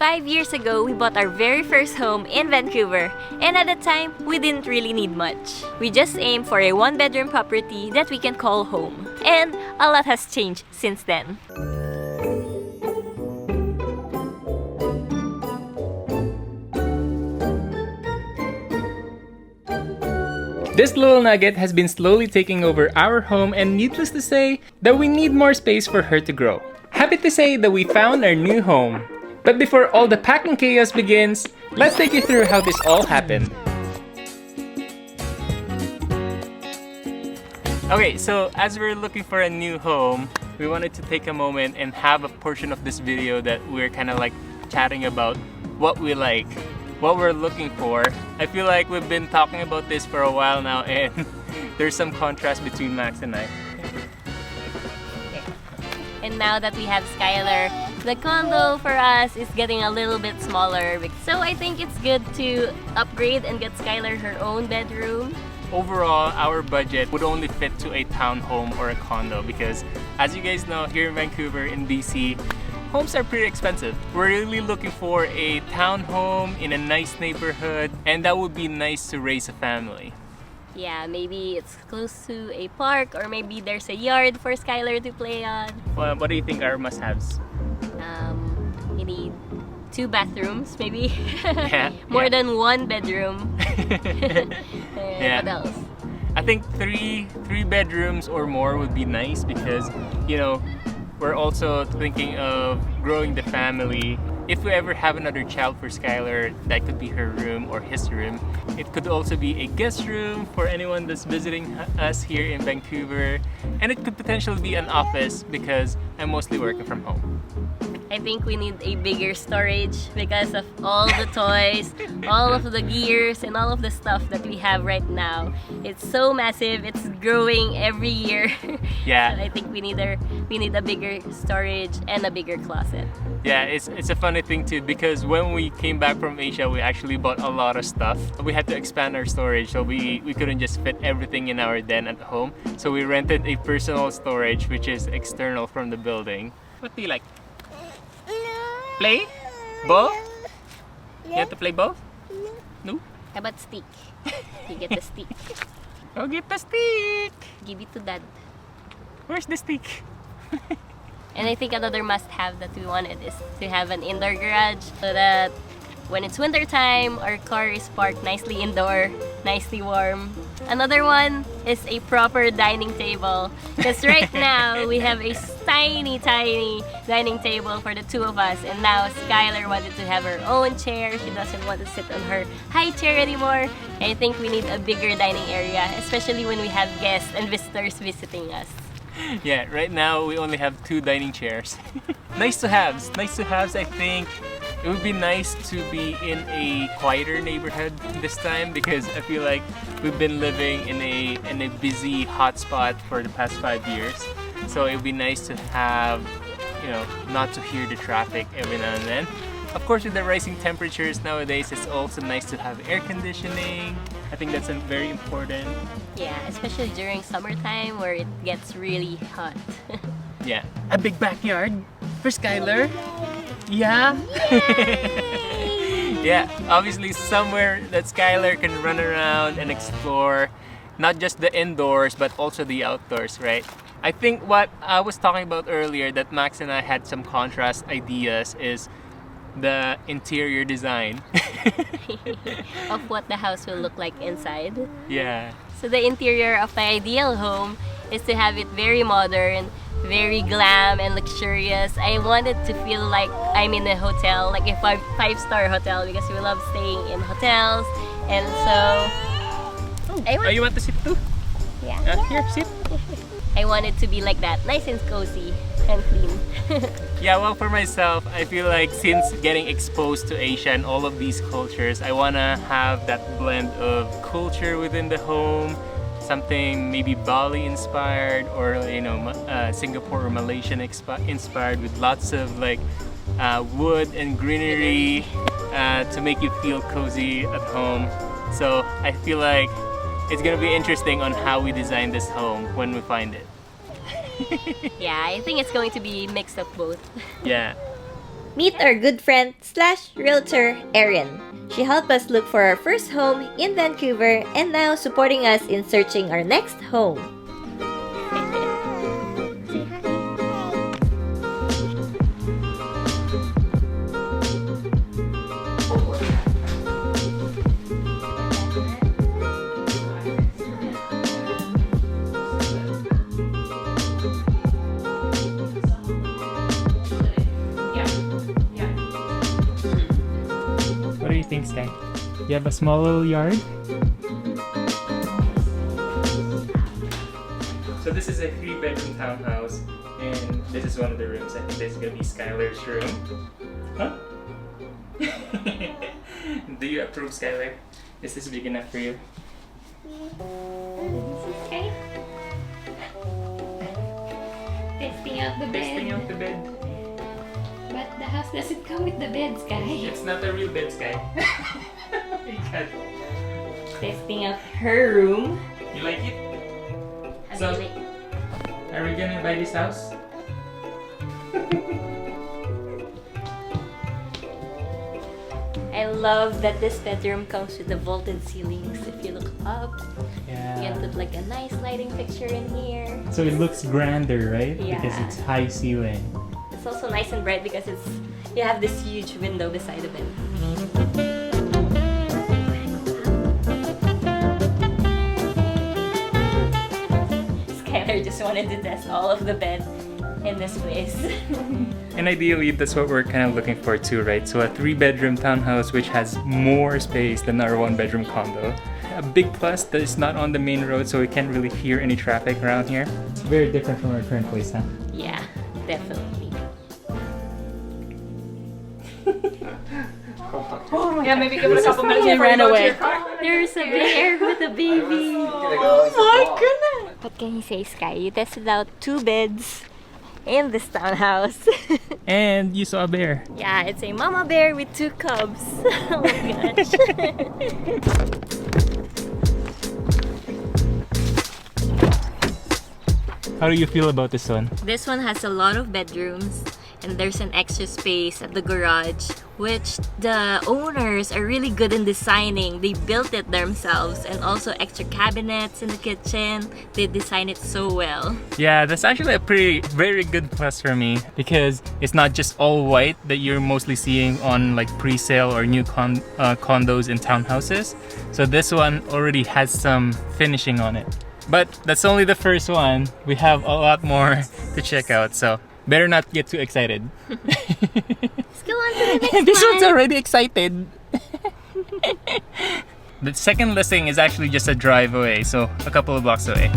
5 years ago, we bought our very first home in Vancouver, and at the time, we didn't really need much. We just aimed for a one-bedroom property that we can call home. And a lot has changed since then. This little nugget has been slowly taking over our home, and needless to say that we need more space for her to grow. Happy to say that we found our new home. But before all the packing chaos begins, let's take you through how this all happened. Okay, so as we're looking for a new home, we wanted to take a moment and have a portion of this video that we're kind of like chatting about what we like, what we're looking for. I feel like we've been talking about this for a while now, and there's some contrast between Max and I. And now that we have Skylar, the condo for us is getting a little bit smaller. So I think it's good to upgrade and get Skylar her own bedroom. Overall, our budget would only fit to a townhome or a condo because, as you guys know, here in Vancouver, in BC, homes are pretty expensive. We're really looking for a townhome in a nice neighborhood, and that would be nice to raise a family. Yeah, maybe it's close to a park, or maybe there's a yard for Skylar to play on. Well, what do you think are must-haves? We need 2 bathrooms, maybe. Yeah, More than 1 bedroom. Yeah. What else? I think three bedrooms or more would be nice because, you know, we're also thinking of growing the family. If we ever have another child for Skylar, that could be her room or his room. It could also be a guest room for anyone that's visiting us here in Vancouver. And it could potentially be an office because I'm mostly working from home. I think we need a bigger storage because of all the toys, all of the gears, and all of the stuff that we have right now. It's so massive. It's growing every year. Yeah. So I think we need a bigger storage and a bigger closet. Yeah, it's a funny thing too because when we came back from Asia, we actually bought a lot of stuff. We had to expand our storage, so we couldn't just fit everything in our den at home. So we rented a personal storage which is external from the building. What do you like? Play? Both? You have to play both? No? How about stick? You get the stick. Go get the stick! Give it to dad. Where's the stick? And I think another must-have that we wanted is to have an indoor garage so that when it's winter time, our car is parked nicely indoor, nicely warm. Another one is a proper dining table because right now we have a tiny dining table for the 2 of us, and now Skylar wanted to have her own chair. She doesn't want to sit on her high chair anymore. I think we need a bigger dining area, especially when we have guests and visitors visiting us. Yeah, right now we only have 2 dining chairs. Nice to haves. I think it would be nice to be in a quieter neighborhood this time because I feel like we've been living in a busy hotspot for the past 5 years. So it would be nice to have, you know, not to hear the traffic every now and then. Of course, with the rising temperatures nowadays, it's also nice to have air conditioning. I think that's very important. Yeah, especially during summertime where it gets really hot. Yeah, a big backyard for Skylar. Yeah. Yeah, obviously somewhere that Skylar can run around and explore, not just the indoors but also the outdoors, right? I think what I was talking about earlier that Max and I had some contrast ideas is the interior design of what the house will look like inside. Yeah. So the interior of my ideal home is to have it very modern, very glam and luxurious. I wanted to feel like I'm in a hotel, like a five-star hotel, because we love staying in hotels. And so You want to sit too? Yeah. Here, sit. I wanted to be like that, nice and cozy and clean. Yeah, well, for myself, I feel like since getting exposed to Asia and all of these cultures, I want to have that blend of culture within the home, something maybe Bali inspired or, you know, Singapore or Malaysian inspired with lots of like wood and greenery to make you feel cozy at home. So I feel like it's gonna be interesting on how we design this home when we find it. Yeah, I think it's going to be mixed of both. Yeah. Meet our good friend slash realtor, Erin. She helped us look for our first home in Vancouver and now supporting us in searching our next home. What do you think, Sky? You have a small little yard? So this is a 3-bedroom townhouse, and this is one of the rooms. I think this is gonna be Skylar's room. Huh? Do you approve, Skylar? Is this big enough for you? Okay. Testing out the bed. Testing out the bed. But the house doesn't come with the bed, Sky. It's not a real bed, Sky. You can't. Testing out her room. You like it? I So- mean, like, Are we gonna buy this house? I love that this bedroom comes with the vaulted ceilings. If you look up, you can put like a nice lighting fixture in here. So it looks grander, right? Yeah. Because it's high ceiling. It's also nice and bright because you have this huge window beside the bed. Skylar just wanted to test all of the bed in this place. And ideally, that's what we're kind of looking for too, right? So a 3-bedroom townhouse which has more space than our 1-bedroom condo. A big plus that it's not on the main road, so we can't really hear any traffic around here. It's very different from our current place, huh? Yeah, definitely. Yeah, maybe give it a couple minutes He before you ran go to away. your car. There's a bear with a baby. Oh my goodness! What can you say, Sky? You tested out 2 beds in this townhouse. And you saw a bear. Yeah, it's a mama bear with 2 cubs. Oh my gosh. How do you feel about this one? This one has a lot of bedrooms and there's an extra space at the garage, which the owners are really good in designing. They built it themselves, and also extra cabinets in the kitchen. They designed it so well. Yeah, that's actually a very good plus for me because it's not just all white that you're mostly seeing on like pre-sale or new condos and townhouses. So this one already has some finishing on it. But that's only the first one. We have a lot more to check out, so better not get too excited. Let's go on to the next This one. one's already excited. The second listing is actually just a drive away, so a couple of blocks away.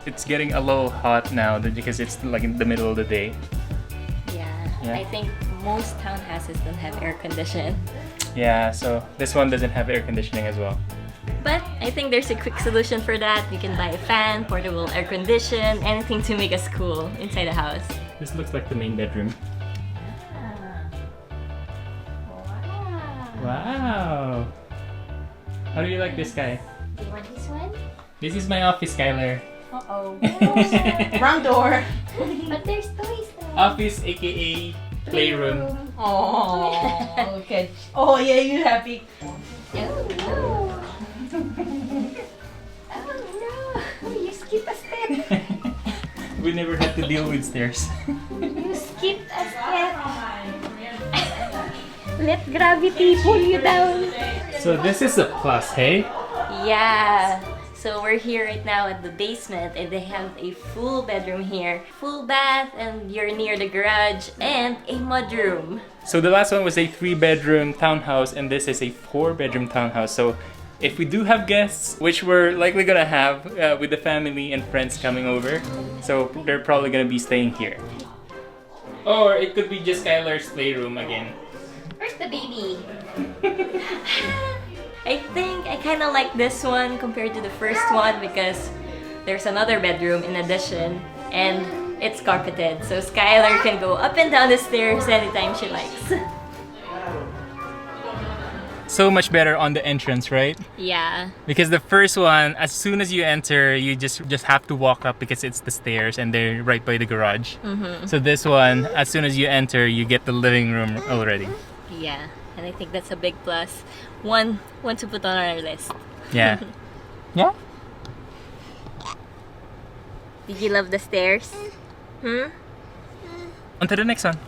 It's getting a little hot now because it's like in the middle of the day. Yeah, I think most townhouses don't have air conditioning. Yeah, so this one doesn't have air conditioning as well. But I think there's a quick solution for that. You can buy a fan, portable air condition, anything to make us cool inside the house. This looks like the main bedroom. Wow! How do you like this guy? Do you want this one? This is my office, Skylar. Uh-oh. Wrong door. But there's toys though. Office, aka playroom. Oh, okay. Oh yeah, you happy? Oh no. Oh no. You skipped a step. We never had to deal with stairs. You skipped a step. Let gravity pull you down. So this is a plus, hey? Yeah. So we're here right now at the basement and they have a full bedroom here. Full bath, and you're near the garage, and a mudroom. So the last one was a 3-bedroom townhouse and this is a 4-bedroom townhouse. So if we do have guests, which we're likely gonna have with the family and friends coming over, so they're probably gonna be staying here. Or it could be just Skylar's playroom again. Where's the baby? I think I kind of like this one compared to the first one because there's another bedroom in addition, and it's carpeted, so Skylar can go up and down the stairs anytime she likes. So much better on the entrance, right? Yeah. Because the first one, as soon as you enter, you just have to walk up because it's the stairs and they're right by the garage. So this one, as soon as you enter, you get the living room already. Yeah, and I think that's a big plus. One to put on our list. Yeah. Yeah? Did you love the stairs? On to the next one.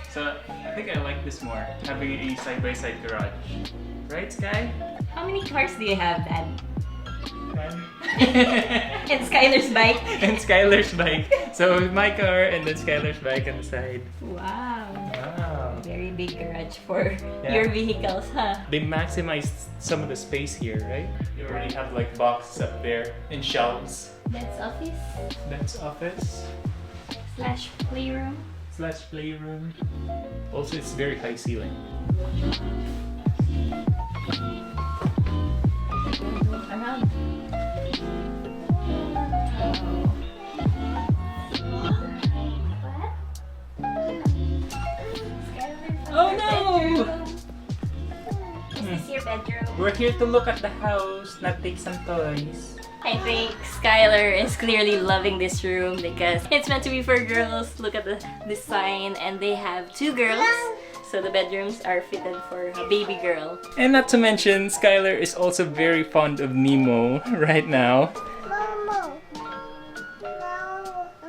So I think I like this more, having a side-by-side garage. Right, Sky? How many cars do you have, Dad? One. And Skylar's bike? And Skylar's bike. So my car and then Skylar's bike on the side. Wow. Wow. Very big garage for Yeah. your vehicles, huh? They maximized some of the space here, right? You already have like boxes up there and shelves. That's office That's office slash playroom. slash playroom. Also, it's very high ceiling. Around. Oh no! Is this your bedroom? We're here to look at the house, not take some toys. I think Skylar is clearly loving this room because it's meant to be for girls. Look at the design, and they have 2 girls. So the bedrooms are fitted for a baby girl. And not to mention, Skylar is also very fond of Nemo right now. Mama.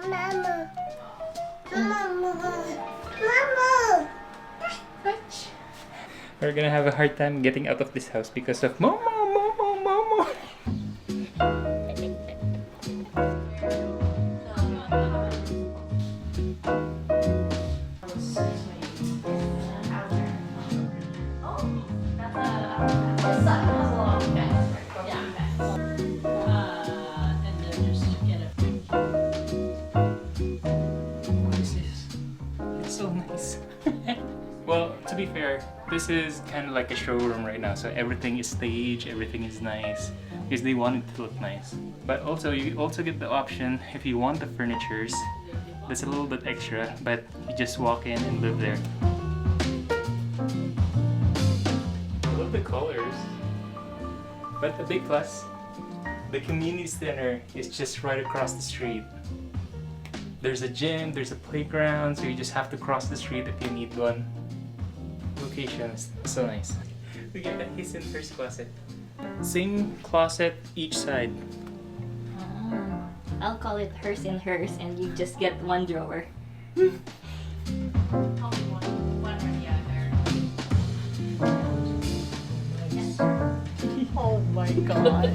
Mama. Mama. Mama. We're gonna have a hard time getting out of this house because of Momo, Momo, Momo. And then just get it. What is this? It's so nice. Well, to be fair, this is kind of like a showroom right now, so everything is staged, everything is nice, because they want it to look nice. But also, you also get the option, if you want the furnitures, that's a little bit extra, but you just walk in and live there. I love the colors. But a big plus, the community center is just right across the street. There's a gym, there's a playground, so you just have to cross the street if you need one. Location is so nice. We get a his and hers closet. Same closet each side. I'll call it hers and hers, and you just get 1 drawer. Oh my god.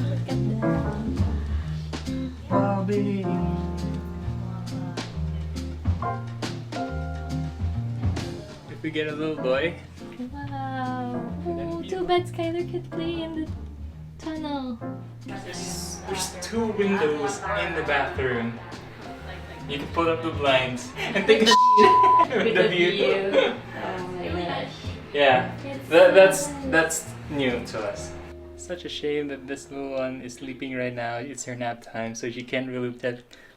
Look at that. Bobby. If we get a little boy, Wow. Oh, too bad Skylar could play in the tunnel. there's 2 windows in the bathroom. You can pull up the blinds and take a with the view. Oh my gosh. Yeah, that's new to us. Such a shame that this little one is sleeping right now. It's her nap time, so she can't really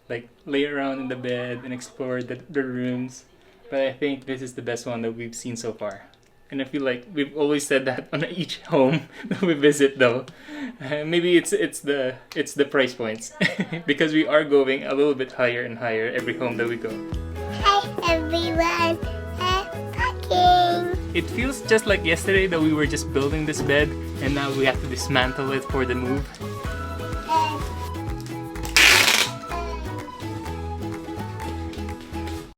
like lay around in the bed and explore the rooms. But I think this is the best one that we've seen so far. And I feel like we've always said that on each home that we visit, though. Maybe it's the price points because we are going a little bit higher and higher every home that we go. Hi everyone. Hi, packing. It feels just like yesterday that we were just building this bed and now we have to dismantle it for the move.